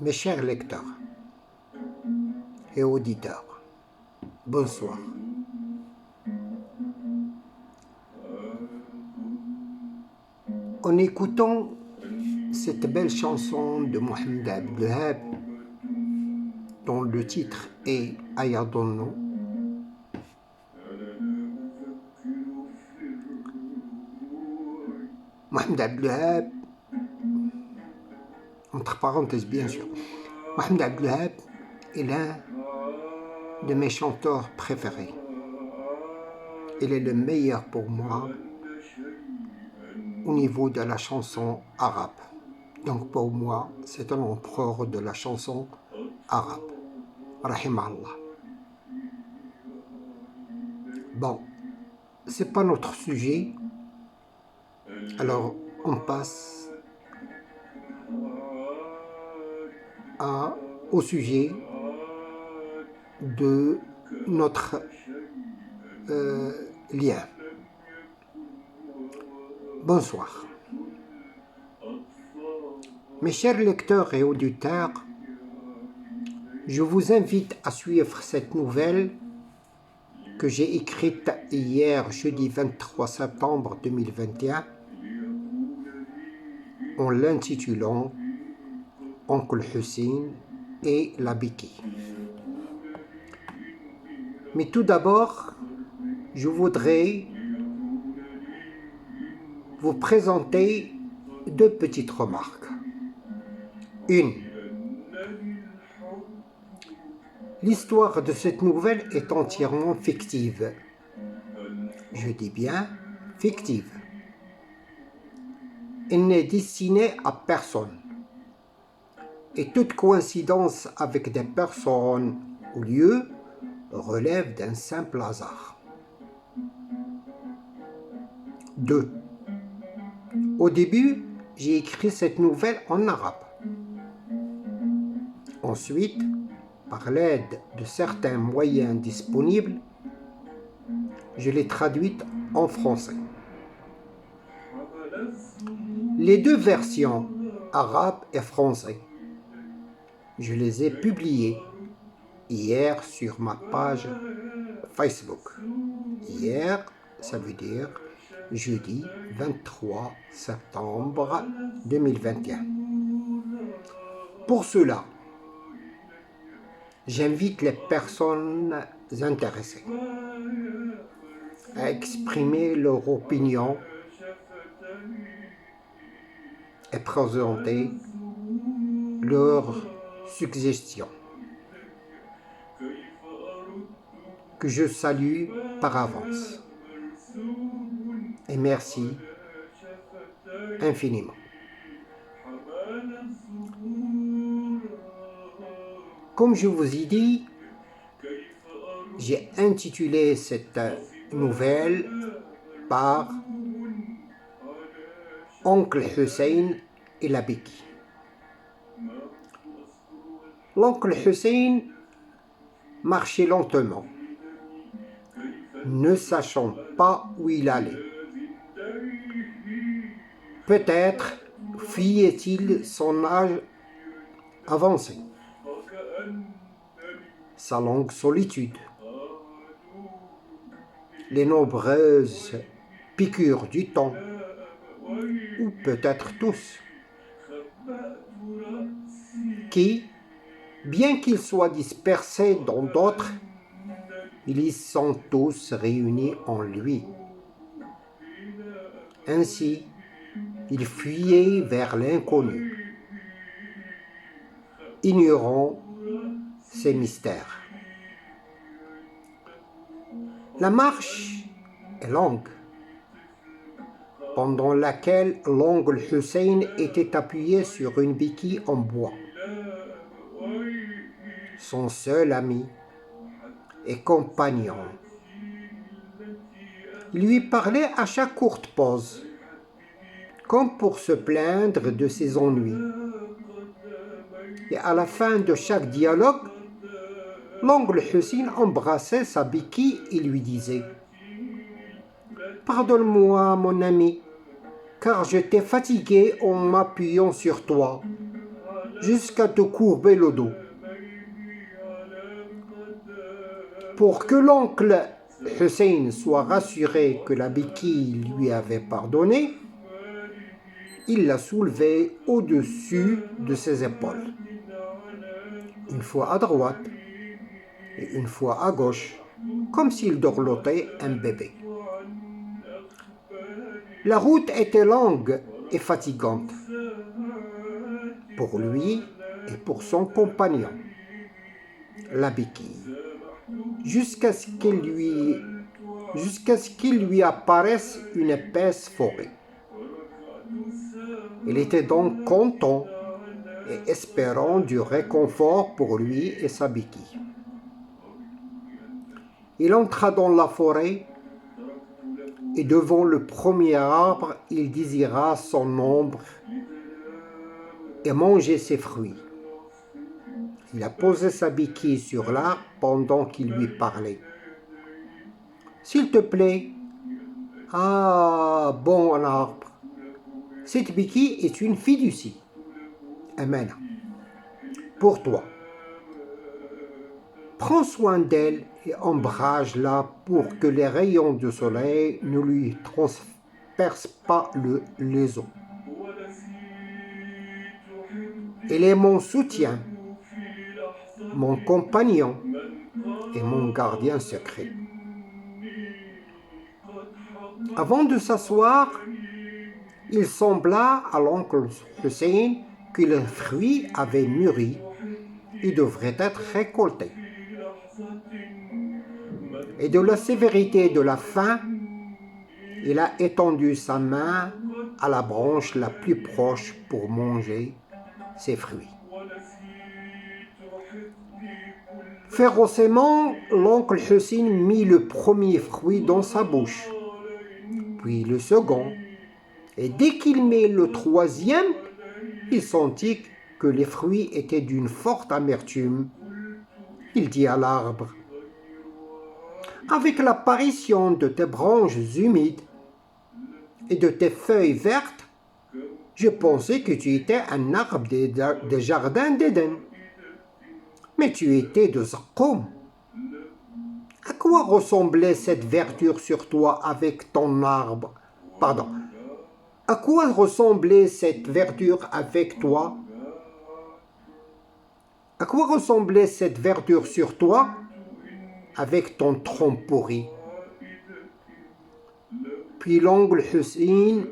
Mes chers lecteurs et auditeurs, bonsoir. En écoutant cette belle chanson de Mohamed Abdelwahab, dont le titre est Ayadonno, Mohamed Abdelwahab, entre parenthèses bien sûr, Mohamed Abdelwahab est l'un de mes chanteurs préférés. Il est le meilleur pour moi au niveau de la chanson arabe. Donc pour moi, c'est un empereur de la chanson arabe. Rahimahullah. Bon, c'est pas notre sujet. Alors on passe au sujet de notre lien. Bonsoir. Mes chers lecteurs et auditeurs, je vous invite à suivre cette nouvelle que j'ai écrite hier, jeudi 23 septembre 2021, en l'intitulant « Oncle Hussein et la béquille ». Mais tout d'abord, je voudrais vous présenter deux petites remarques. Une, l'histoire de cette nouvelle est entièrement fictive. Je dis bien fictive. Elle n'est destinée à personne. Et toute coïncidence avec des personnes ou lieux relève d'un simple hasard. 2. Au début, j'ai écrit cette nouvelle en arabe. Ensuite, par l'aide de certains moyens disponibles, je l'ai traduite en français. Les deux versions, arabe et français, je les ai publiées hier sur ma page Facebook. Hier, ça veut dire jeudi 23 septembre 2021. Pour cela, j'invite les personnes intéressées à exprimer leur opinion et présenter leurs suggestions, que je salue par avance. Et merci infiniment. Comme je vous ai dit, j'ai intitulé cette nouvelle par Oncle Hussein et la béquille. L'oncle Hussein marchait lentement, ne sachant pas où il allait. Peut-être fuyait-il son âge avancé, sa longue solitude, les nombreuses piqûres du temps, ou peut-être tous, qui, bien qu'ils soient dispersés dans d'autres, ils sont tous réunis en lui. Ainsi, il fuyait vers l'inconnu, ignorant ses mystères. La marche est longue, pendant laquelle l'oncle Hussein était appuyé sur une béquille en bois. Son seul ami et compagnon. Il lui parlait à chaque courte pause, comme pour se plaindre de ses ennuis. Et à la fin de chaque dialogue, l'oncle Hussein embrassait sa béquille et lui disait « Pardonne-moi, mon ami, car je t'ai fatigué en m'appuyant sur toi, jusqu'à te courber le dos. Pour que l'oncle Hussein soit rassuré que la béquille lui avait pardonné, il l'a soulevée au-dessus de ses épaules, une fois à droite et une fois à gauche, comme s'il dorlotait un bébé. La route était longue et fatigante pour lui et pour son compagnon, la béquille, jusqu'à ce qu'il lui apparaisse une épaisse forêt. Il était donc content et espérant du réconfort pour lui et sa béquille. Il entra dans la forêt et devant le premier arbre, il désira son ombre et manger ses fruits. Il a posé sa béquille sur l'arbre pendant qu'il lui parlait. « S'il te plaît, ah, bon arbre, cette béquille est une fiducie. Amen. Pour toi. Prends soin d'elle et ombrage-la pour que les rayons du soleil ne lui transpercent pas les os. Elle est mon soutien, mon compagnon et mon gardien secret. » Avant de s'asseoir, il sembla à l'oncle Hussein que le fruit avait mûri et devrait être récolté. Et de la sévérité de la faim, il a étendu sa main à la branche la plus proche pour manger ses fruits. Férocement, l'oncle Hussein mit le premier fruit dans sa bouche, puis le second, et dès qu'il mit le troisième, il sentit que les fruits étaient d'une forte amertume. Il dit à l'arbre: « Avec l'apparition de tes branches humides et de tes feuilles vertes, je pensais que tu étais un arbre des jardins d'Éden. Mais tu étais de Zaqqum. À quoi ressemblait cette verdure sur toi avec ton arbre? Pardon. À quoi ressemblait cette verdure avec toi? À quoi ressemblait cette verdure sur toi avec ton tronc pourri? Puis l'oncle Hussein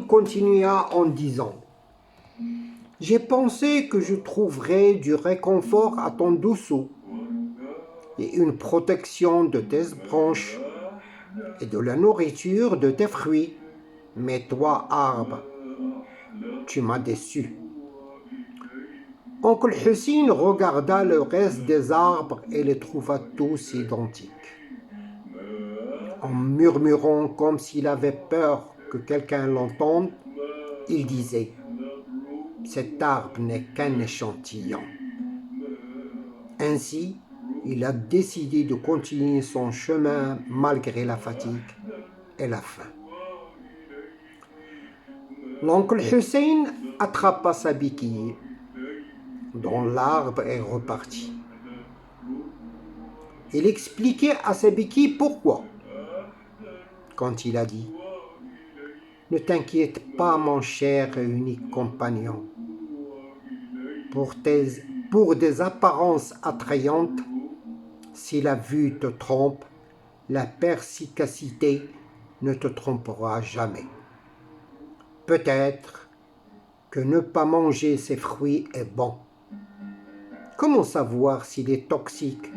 continua en disant: « J'ai pensé que je trouverais du réconfort à ton dessous et une protection de tes branches et de la nourriture de tes fruits. Mais toi, arbre, tu m'as déçu. » Oncle Hussein regarda le reste des arbres et les trouva tous identiques. En murmurant comme s'il avait peur que quelqu'un l'entende, il disait: « Cet arbre n'est qu'un échantillon. » Ainsi, il a décidé de continuer son chemin malgré la fatigue et la faim. L'oncle Hussein attrapa sa béquille, dont l'arbre est reparti. Il expliquait à sa béquille pourquoi, quand il a dit: « Ne t'inquiète pas, mon cher et unique compagnon. Pour des apparences attrayantes, si la vue te trompe, la perspicacité ne te trompera jamais. Peut-être que ne pas manger ces fruits est bon. Comment savoir s'il est toxique,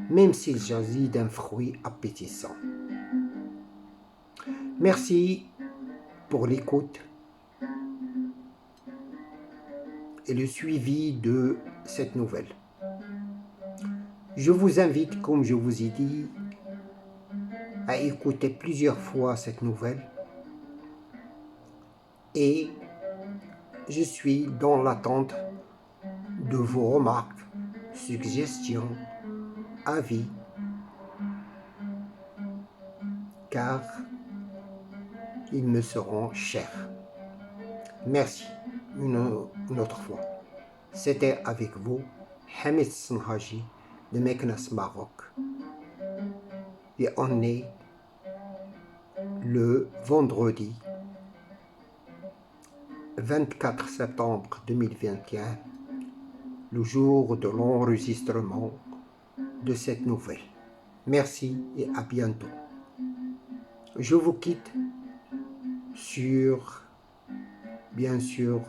même s'il s'agit d'un fruit appétissant? » Merci pour l'écoute et le suivi de cette nouvelle. Je vous invite, comme je vous ai dit, à écouter plusieurs fois cette nouvelle et je suis dans l'attente de vos remarques, suggestions, avis, car ils me seront chers. Merci une autre fois. C'était avec vous, Hamid Senhaji de Meknès, Maroc. Et on est le vendredi 24 septembre 2021, le jour de l'enregistrement de cette nouvelle. Merci et à bientôt. Je vous quitte sur, bien sûr,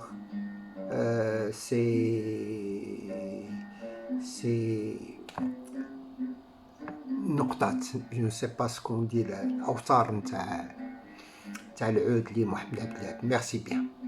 c'est نقطات je ne sais pas ce qu'on dit الأوتار نتاع العود اللي محمد عبد الوهاب. Merci bien.